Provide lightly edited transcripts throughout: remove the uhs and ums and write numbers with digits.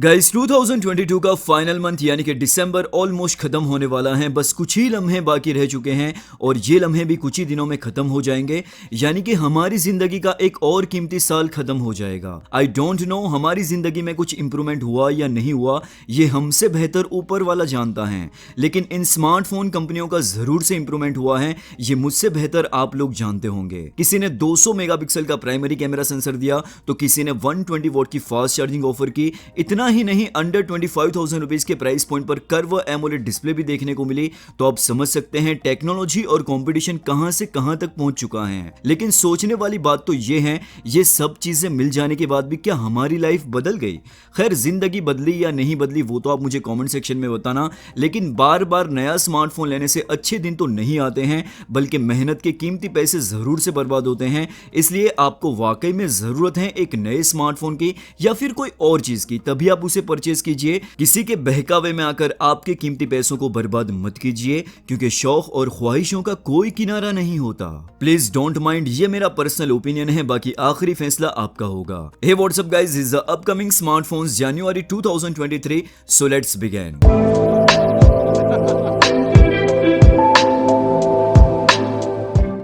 Guys 2022 का final month यानी कि दिसंबर ऑलमोस्ट खत्म होने वाला है। बस कुछ ही लम्हे बाकी रह चुके हैं और ये लम्हे भी कुछ ही दिनों में खत्म हो जाएंगे, यानी कि हमारी जिंदगी का एक और कीमती साल खत्म हो जाएगा। आई डोंट नो हमारी जिंदगी में कुछ इंप्रूवमेंट हुआ या नहीं हुआ, ये हमसे बेहतर ऊपर वाला जानता है, लेकिन इन स्मार्टफोन कंपनियों का जरूर से इंप्रूवमेंट हुआ है, ये मुझसे बेहतर आप लोग जानते होंगे। किसी ने 200 मेगापिक्सल का प्राइमरी कैमरा सेंसर दिया तो किसी ने 120 वॉट की फास्ट चार्जिंग ऑफर की। इतना ही नहीं, अंडर 25,000 रुपीज के प्राइस पॉइंट पर कर्व एमोलेड डिस्प्ले भी देखने को मिली। तो आप समझ सकते हैं टेक्नोलॉजी और कंपटीशन कहां से कहां तक पहुंच चुका है। लेकिन सोचने वाली बात तो ये है, ये सब चीजें मिल जाने के बाद भी क्या हमारी लाइफ बदल गई? खैर, जिंदगी बदली या नहीं बदली वो तो आप मुझे कमेंट सेक्शन में बताना, लेकिन बार बार नया स्मार्टफोन लेने से अच्छे दिन तो नहीं आते हैं, बल्कि मेहनत के कीमती पैसे जरूर से बर्बाद होते हैं। इसलिए आपको वाकई में जरूरत है एक नए स्मार्टफोन की या फिर कोई और चीज की, तभी आप उसे परचेज कीजिए। किसी के बहकावे में आकर आपके कीमती पैसों को बर्बाद मत कीजिए, क्योंकि शौक और ख्वाहिशों का कोई किनारा नहीं होता। प्लीज डोंट माइंड, ये मेरा पर्सनल ओपिनियन है, बाकी आखिरी फैसला आपका होगा। Hey what's up guys, is the upcoming smartphones January 2023, so let's begin.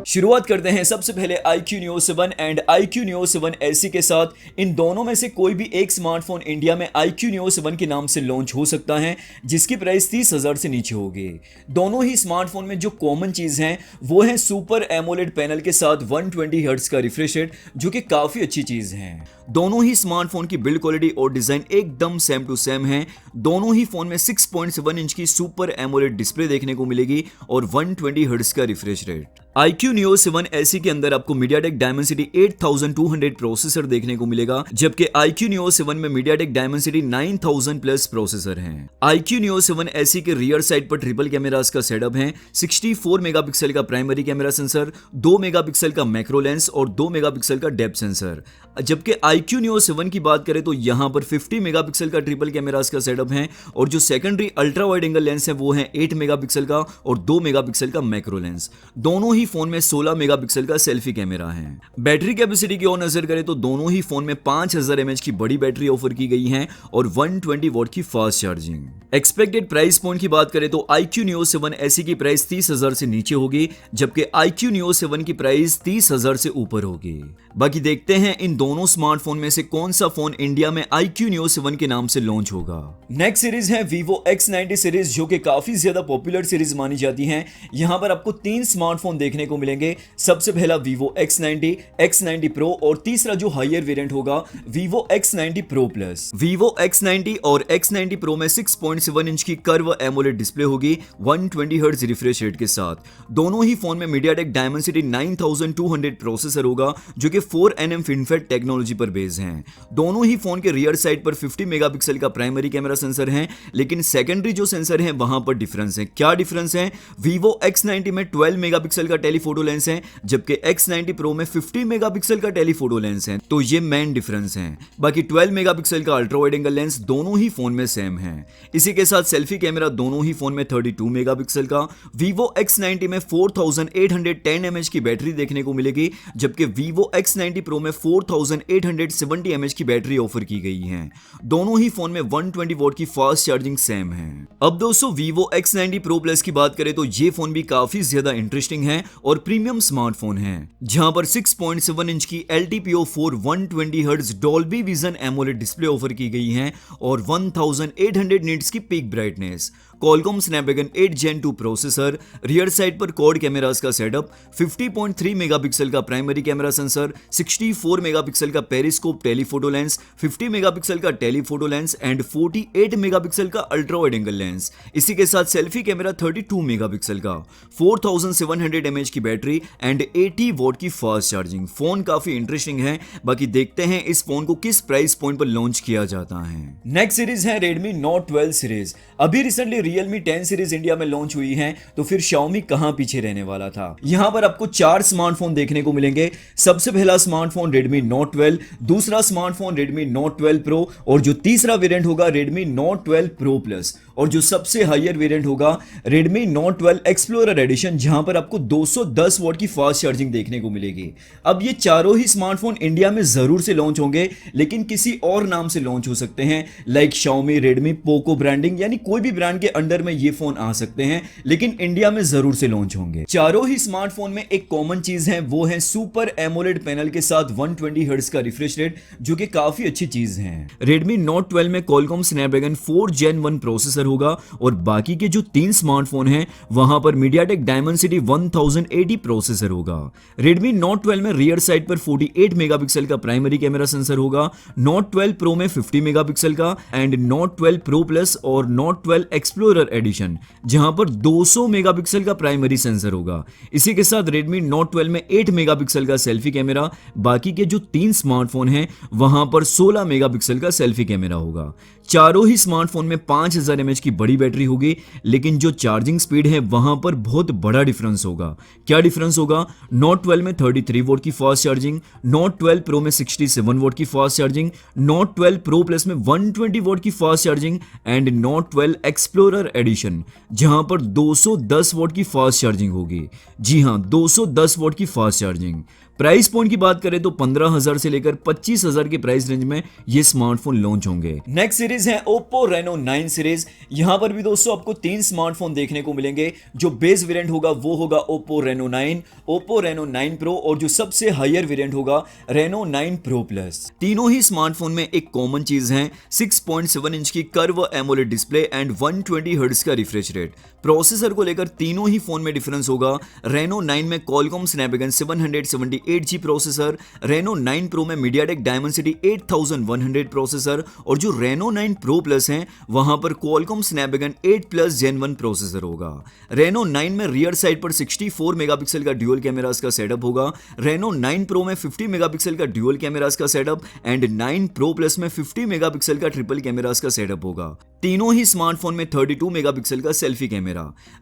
शुरुआत करते हैं सबसे पहले iQOO Neo 7 and iQOO Neo 7 SE के साथ। इन दोनों में से कोई भी एक स्मार्टफोन इंडिया में iQOO Neo 7 के नाम से लॉन्च हो सकता है, जिसकी प्राइस 30,000 से नीचे होगी। दोनों ही स्मार्टफोन में जो कॉमन चीज है वो है सुपर एमोलेड पैनल के साथ 120 हर्ट्ज का रिफ्रेश रेट, जो कि काफी अच्छी चीज है। दोनों ही स्मार्टफोन की बिल्ड क्वालिटी और डिजाइन एकदम सेम टू सेम है। दोनों ही फोन में 6.7 इंच की सुपर एमोलेड डिस्प्ले देखने को मिलेगी और 120 हर्ट्ज का refresh rate. iQOO Neo 7 SE के अंदर आपको MediaTek Dimensity 8200 प्रोसेसर देखने को मिलेगा, जबकि iQOO Neo 7 में MediaTek Dimensity 9000 प्लस प्रोसेसर हैं। iQOO Neo 7 SE के रियर साइड पर ट्रिपल कैमरास का सेटअप है। 64 मेगापिक्सल का प्राइमरी कैमरा सेंसर, 2 मेगापिक्सल का मैक्रो लेंस और 2 मेगापिक्सल का डेप्थ सेंसर। जबकि iQOO Neo 7 की बात करें तो यहां पर 50 मेगापिक्सल का ट्रिपल कैमरास का सेटअप है और जो secondary ultra wide angle lens है वो है 8 मेगापिक्सल का और 2 मेगापिक्सल का मैक्रो लेंस। दोनों ही फोन में 16 मेगापिक्सल का सेल्फी कैमरा है। बैटरी कैपेसिटी की ओर नजर करें तो दोनों ही फोन में 5000 mAh की बड़ी बैटरी ऑफर की गई है और 120 वॉट की fast charging. Expected price point की बात करें तो iQOO Neo 7 SE की प्राइस 30,000 से नीचे होगी, जबकि iQOO Neo 7 की प्राइस 30,000 से ऊपर होगी। बाकी देखते हैं इन दोनों स्मार्टफोन में से कौन सा फोन इंडिया में iQOO Neo 7 के नाम से लॉन्च होगा। नेक्स्ट सीरीज है Vivo X90 सीरीज, जो कि काफी ज्यादा पॉपुलर सीरीज मानी जाती है। यहां पर आपको 3 स्मार्टफोन देखने को मिलेंगे। सबसे पहला Vivo X90, X90 Pro और तीसरा जो हायर वेरिएंट होगा Vivo X90 Pro Plus। Vivo X90 और X90 Pro में 6.7 इंच की कर्व एमोलेड डिस्प्ले होगी 120 हर्ट्ज रिफ्रेश रेट के साथ। दोनों ही फोन में MediaTek Dimensity 9200 प्रोसेसर होगा, जो कि 4nm FinFET टेक्नोलॉजी पर बेस्ड है। दोनों ही फोन के रियर साइड पर 50 मेगापिक्सल का प्राइमरी कैमरा सेंसर है, लेकिन सेकेंडरी जो सेंसर है वहां पर डिफरेंस है। क्या डिफरेंस है? Vivo X90 में 12 मेगापिक्सल का टेलीफोटो लेंस है, जबकि X90 Pro में 50 मेगापिक्सल का टेलीफोटो लेंस है। तो ये मेन डिफरेंस है। बाकी 12 मेगापिक्सल का अल्ट्रा वाइड एंगल लेंस दोनों ही फोन में सेम है। इसी के साथ सेल्फी कैमरा दोनों ही फोन में 32 मेगापिक्सल का। Vivo X90 में 4810 mAh की बैटरी देखने को मिलेगी, जबकि Vivo X90 Pro में 4870 mAh की बैटरी ऑफर की गई है। दोनों ही फोन में 120 वॉट की फास्ट चार्जिंग सेम है। अब दोस्तों Vivo X90 Pro Plus की बात करें तो ये फोन भी काफी ज्यादा इंटरेस्टिंग है और प्रीमियम स्मार्टफोन है, जहां पर 6.7 इंच की LTPO4 120 hertz Dolby vision AMOLED display offer की गई है और 1800 निट्स की peak brightness. Qualcomm Snapdragon 8 Gen 2 processor, rear side पर क्वाड कैमरास का सेटअप, 50.3 मेगापिक्सल का प्राइमरी कैमरा सेंसर, 64 मेगापिक्सल का पेरिस्कोप टेलीफोटो लेंस, 50 मेगापिक्सल का टेलीफोटो लेंस एंड 48 मेगापिक्सल का अल्ट्रा वाइड एंगल लेंस। इसी के साथ सेल्फी कैमरा 32 मेगापिक्सल का, 4700 mAh की बैटरी एंड 80 वॉट की फास्ट चार्जिंग। फोन काफी इंटरेस्टिंग है। बाकी देखते हैं इस फोन को किस प्राइस पॉइंट पर लॉन्च किया जाता है। नेक्स्ट सीरीज है Redmi Note 12 सीरीज। अभी रिसेंटली Realme 10 सीरीज इंडिया में लॉन्च हुई है, तो फिर Xiaomi कहां पीछे रहने वाला था। यहां पर आपको 4 स्मार्टफोन देखने को मिलेंगे। सबसे पहला स्मार्टफोन Redmi Note 12, दूसरा स्मार्टफोन Redmi Note 12 Pro और जो तीसरा वेरिएंट होगा Redmi Note 12 Pro Plus और जो सबसे हायर वेरिएंट होगा Redmi Note 12 Explorer Edition, जहां पर आपको 210 वॉट की फास्ट चार्जिंग देखने को मिलेगी। अब ये चारों ही स्मार्टफोन इंडिया में जरूर से लॉन्च होंगे, लेकिन किसी और नाम से लॉन्च हो सकते हैं, like Xiaomi, Redmi, Poco branding, यानी कोई भी ब्रांड के अंडर में ये फोन आ सकते हैं, लेकिन इंडिया में जरूर से लॉन्च होंगे। चारों ही स्मार्टफोन में एक कॉमन चीज है, वो है सुपर एमोलेड पैनल के साथ 120 हर्ट्ज का रिफ्रेश रेट, जो कि काफी अच्छी चीज है। Redmi Note 12 में Qualcomm Snapdragon 4 Gen 1 प्रोसेसर होगा और बाकी के जो 3 स्मार्टफोन हैं वहां पर MediaTek Dimensity 1080 प्रोसेसर होगा। Redmi Note 12 में रियर साइड पर 48 मेगापिक्सल का प्राइमरी कैमरा सेंसर होगा, Note 12 Pro में 50 मेगापिक्सल का एंड Note 12 Pro Plus और Note 12 Explorer Edition जहां पर 200 मेगापिक्सल का प्राइमरी सेंसर होगा। इसी के साथ Redmi Note 12 में 8 मेगापिक्सल का सेल्फी कैमरा, बाकी के जो 3 स्मार्टफोन हैं वहां पर 16 मेगापिक्सल का सेल्फी कैमरा होगा। चारों ही स्मार्टफोन में 5000 mAh की बड़ी बैटरी होगी, लेकिन जो चार्जिंग स्पीड है वहां पर बहुत बड़ा डिफरेंस होगा। क्या डिफरेंस होगा? Note 12 में 33 वोट की फास्ट चार्जिंग, Note 12 Pro में 67 वोट की fast charging, Note 12 Pro Plus में 120 वोट की fast charging and Note 12 Explorer Edition जहां पर 210 वोट की फास्ट चार्जिंग होगी। जी हां, 210 वोट की फास्ट चार्जिंग। प्राइस पॉइंट की बात करें तो 15,000 से लेकर 25,000 के प्राइस रेंज में ये स्मार्टफोन लॉन्च होंगे। नेक्स्ट सीरीज है Oppo Reno 9 सीरीज। यहां पर भी दोस्तों आपको 3 स्मार्टफोन देखने को मिलेंगे। जो बेस वेरिएंट होगा वो होगा Oppo Reno 9, Oppo Reno 9 Pro और जो सबसे हायर वेरिएंट होगा Reno 9 Pro Plus। तीनों ही स्मार्टफोन में एक कॉमन चीज है, 6.7 इंच की curve AMOLED display and 120 hertz का रिफ्रेश रेट। प्रोसेसर को लेकर तीनों ही फोन में डिफरेंस होगा। Reno 9 में Qualcomm Snapdragon 778G processor, Reno 9 Pro में MediaTek Dimensity 8100 प्रोसेसर और जो Reno 9 Pro Plus है वहां पर Qualcomm Snapdragon 8 Plus Gen 1 processor होगा। Reno 9 में रियर साइड पर 64 मेगापिक्सल का ड्यूल कैमरास का सेटअप होगा, Reno 9 Pro में 50 मेगापिक्सल का ड्यूल कैमरास का सेटअप एंड 9 Pro Plus में 50 मेगापिक्सल का ट्रिपल कैमरास का सेटअप होगा। तीनों ही स्मार्टफोन में 32 मेगापिक्सल का selfie camera.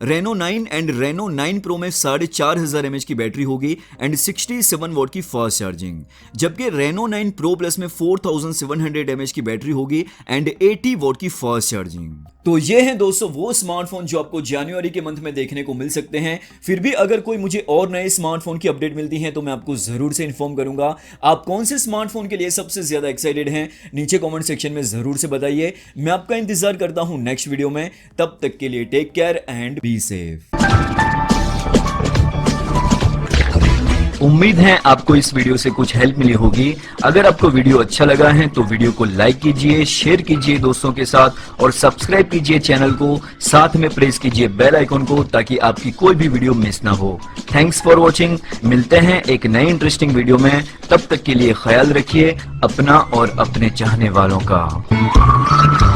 Reno 9 and Reno 9 Pro में 4500 mAh की बैटरी होगी एंड 67 वॉट की फास्ट चार्जिंग, जबकि Reno 9 Pro Plus में 4700 mAh की बैटरी होगी एंड 80 वॉट की फास्ट चार्जिंग। तो ये हैं दोस्तों वो स्मार्टफोन जो आपको जनवरी के मंथ में देखने को मिल सकते हैं। फिर भी अगर कोई मुझे और नए स्मार्टफोन की अपडेट मिलती है तो मैं आपको जरूर से इन्फॉर्म करूंगा। आप कौन से स्मार्टफोन के लिए सबसे ज्यादा एक्साइटेड हैं नीचे कमेंट सेक्शन में जरूर से बताइए। मैं आपका इंतजार करता हूं नेक्स्ट वीडियो में। तब तक के लिए take care and be safe. उम्मीद है आपको इस वीडियो से कुछ हेल्प मिली होगी। अगर आपको वीडियो अच्छा लगा है तो वीडियो को लाइक कीजिए, शेयर कीजिए दोस्तों के साथ और सब्सक्राइब कीजिए चैनल को। साथ में प्रेस कीजिए बेल आइकन को ताकि आपकी कोई भी वीडियो मिस ना हो। Thanks for watching. मिलते हैं एक नई इंटरेस्टिंग वीडियो में। तब तक के लिए ख्याल रखिए अपना और अपने चाहने वालों का।